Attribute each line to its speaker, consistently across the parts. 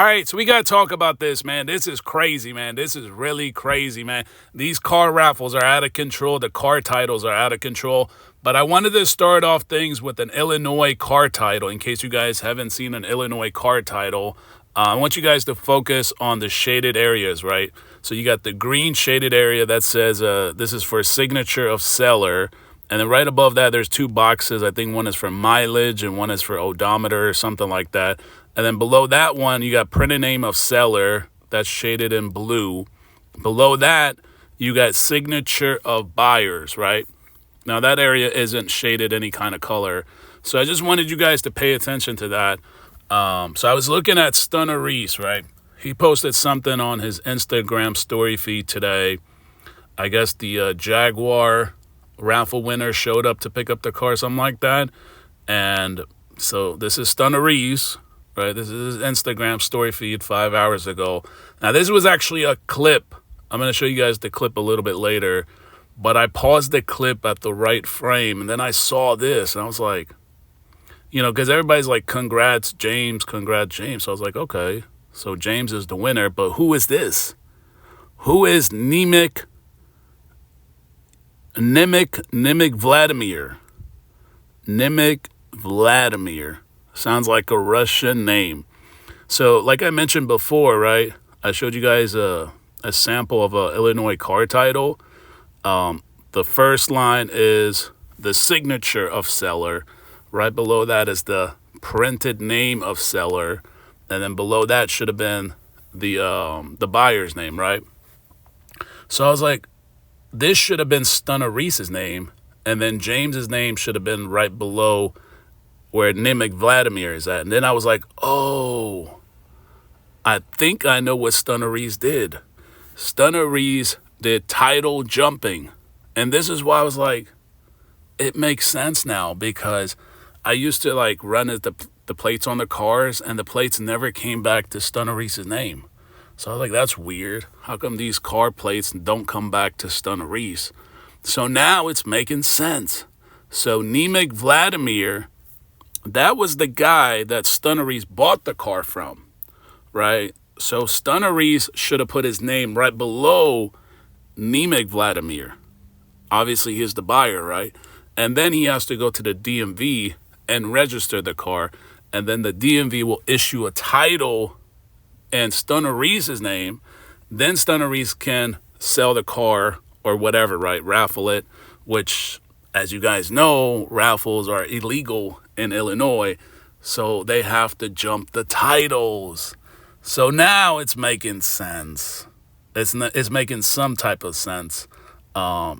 Speaker 1: All right, so we got to talk about this, man. This is crazy, man. This is really crazy, man. These car raffles are out of control. The car titles are out of control. But I wanted to start off things with an Illinois car title. In case you guys haven't seen an Illinois car title, I want you guys to focus on the shaded areas, right? So you got the green shaded area that says this is for signature of seller. And then right above that, there's two boxes. I think one is for mileage and one is for odometer or something like that. And then below that one, you got printed name of seller. That's shaded in blue. Below that, you got signature of buyers, right? Now, that area isn't shaded any kind of color. So I just wanted you guys to pay attention to that. So I was looking at Stunna Reese, right? He posted something on his Instagram story feed today. I guess the Jaguar Raffle winner showed up to pick up the car, something like that. And so this is Stunna Reese, right? This is his Instagram story feed 5 hours ago. Now, this was actually a clip. I'm going to show you guys the clip a little bit later. But I paused the clip at the right frame, and then I saw this, and I was like, because everybody's like, congrats, James, congrats, James. So I was like, okay, so James is the winner, but who is this? Who is Nemec Vladimir? Nemec Vladimir. Sounds like a Russian name. So like I mentioned before, right, I showed you guys a sample of a Illinois car title. The first line is the signature of seller. Right below that is the printed name of seller. And then below that should have been the buyer's name, right? So I was like, this should have been Stunna Reese's name. And then James's name should have been right below where Nemec Vladimir is at. And then I was like, oh, I think I know what Stunna Reese did. Stunna Reese did title jumping. And this is why I was like, it makes sense now, because I used to like run at the plates on the cars, and the plates never came back to Stunna Reese's name. So I was like, that's weird. How come these car plates don't come back to Stunna Reese? So now it's making sense. So Nemec Vladimir, that was the guy that Stunna Reese bought the car from, right? So Stunna Reese should have put his name right below Nemec Vladimir. Obviously, he's the buyer, right? And then he has to go to the DMV and register the car. And then the DMV will issue a title in Stunna Reese's name. Then Stunna Reese can sell the car or whatever, right? Raffle it, which, as you guys know, raffles are illegal in Illinois. So they have to jump the titles. So now it's making sense. It's making some type of sense. So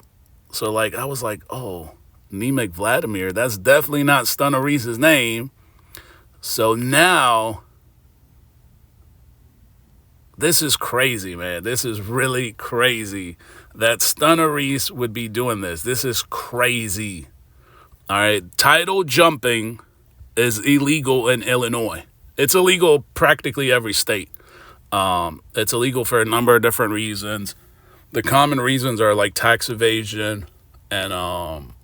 Speaker 1: like I was like, oh, Nemec Vladimir, that's definitely not Stunna Reese's name. So now this is crazy, man. This is really crazy that Stunna Reese would be doing this. This is crazy. All right, title jumping is illegal in Illinois. It's illegal practically every state. It's illegal for a number of different reasons. The common reasons are like tax evasion and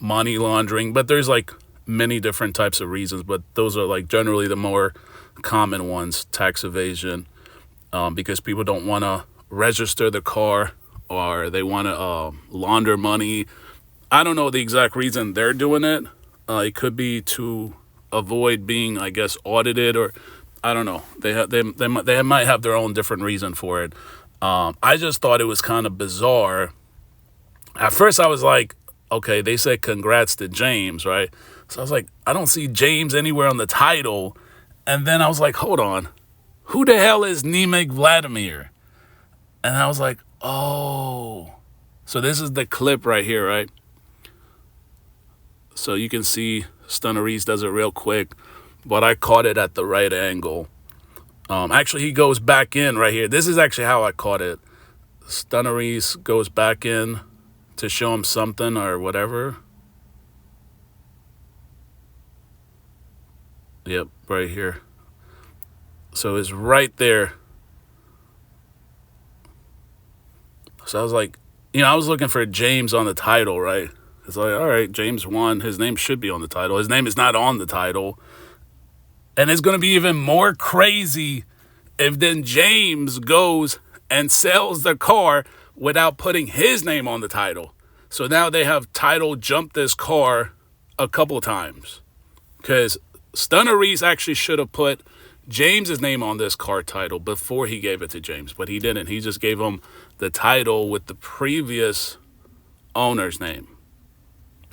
Speaker 1: money laundering, but there's like many different types of reasons, but those are like generally the more common ones. Tax evasion, because people don't want to register the car, or they want to launder money. I don't know the exact reason they're doing it. It could be to avoid being, I guess, audited, or I don't know. They might have their own different reason for it. I just thought it was kind of bizarre. At first, I was like, okay, they said congrats to James, right? So I was like, I don't see James anywhere on the title. And then I was like, hold on. Who the hell is Nemec Vladimir? And I was like, oh. So this is the clip right here, right? So you can see Stunna Reese does it real quick, but I caught it at the right angle. Actually, he goes back in right here. This is actually how I caught it. Stunna Reese goes back in to show him something or whatever. Yep, right here. So it's right there. So I was like, I was looking for James on the title, right? It's like, all right, James won. His name should be on the title. His name is not on the title. And it's going to be even more crazy if then James goes and sells the car without putting his name on the title. So now they have title jumped this car a couple times. Because Stunna Reese actually should have put James's name on this car title before he gave it to James. But he didn't. He just gave him the title with the previous owner's name.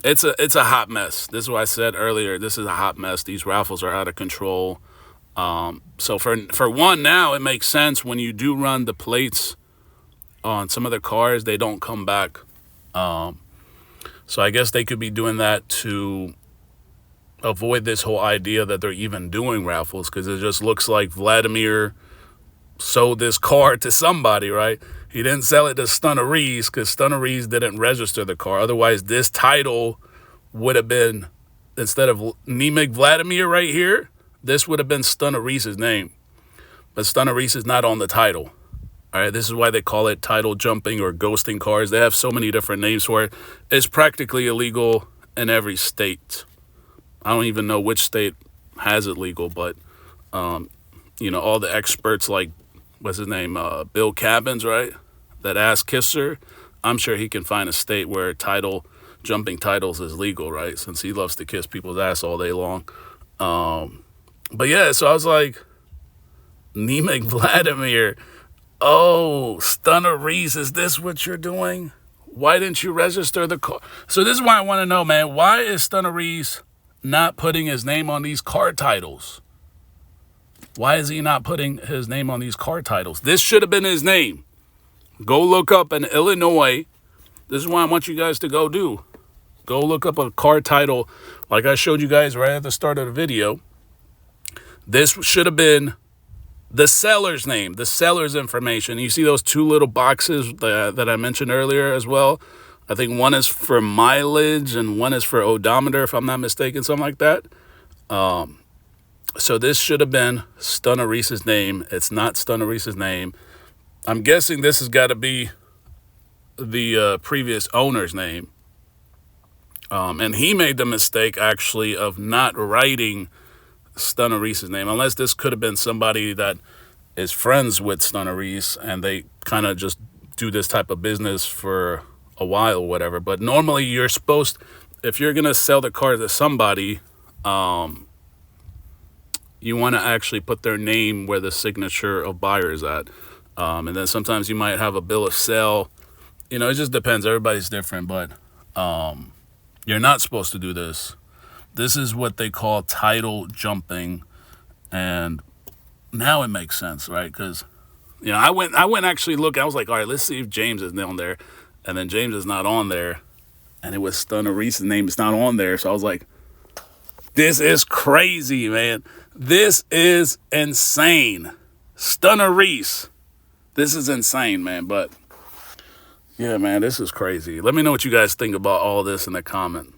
Speaker 1: It's a hot mess. This is what I said earlier. This is a hot mess. These raffles are out of control. So for one, now it makes sense when you do run the plates on some of the cars, they don't come back. So I guess they could be doing that to avoid this whole idea that they're even doing raffles, because it just looks like Vladimir sold this car to somebody, right? He didn't sell it to Stunna Reese because Stunna Reese didn't register the car. Otherwise, this title would have been, instead of Nemec Vladimir right here, this would have been Stunna Reese's name. But Stunna Reese is not on the title. All right, this is why they call it title jumping or ghosting cars. They have so many different names for it. It's practically illegal in every state. I don't even know which state has it legal, but, all the experts like, what's his name, Bill Cabbins, right, that ass kisser, I'm sure he can find a state where jumping titles is legal, right, since he loves to kiss people's ass all day long. But yeah, so I was like, Nemec Vladimir, oh, Stunna Reese, is this what you're doing? Why didn't you register the car? So this is why I want to know, man, why is Stunna Reese not putting his name on these car titles? Why is he not putting his name on these car titles? This should have been his name. Go look up in Illinois. This is what I want you guys to go do. Go look up a car title like I showed you guys right at the start of the video. This should have been the seller's name, the seller's information. You see those two little boxes that I mentioned earlier as well? I think one is for mileage and one is for odometer, if I'm not mistaken, something like that. So this should have been Stunna Reese's name. It's not Stunna Reese's name. I'm guessing this has got to be the previous owner's name. And he made the mistake, actually, of not writing Stunna Reese's name, unless this could have been somebody that is friends with Stunna Reese and they kind of just do this type of business for a while or whatever. But normally you're supposed, if you're going to sell the car to somebody, you want to actually put their name where the signature of buyer is at. And then sometimes you might have a bill of sale. It just depends. Everybody's different, but you're not supposed to do this. This is what they call title jumping. And now it makes sense, right? Because, I went actually look. I was like, all right, let's see if James is on there. And then James is not on there. And it was Stunna Reese's name is not on there. So I was like, this is crazy, man. This is insane. Stunna Reese. This is insane, man. But, yeah, man, this is crazy. Let me know what you guys think about all this in the comment.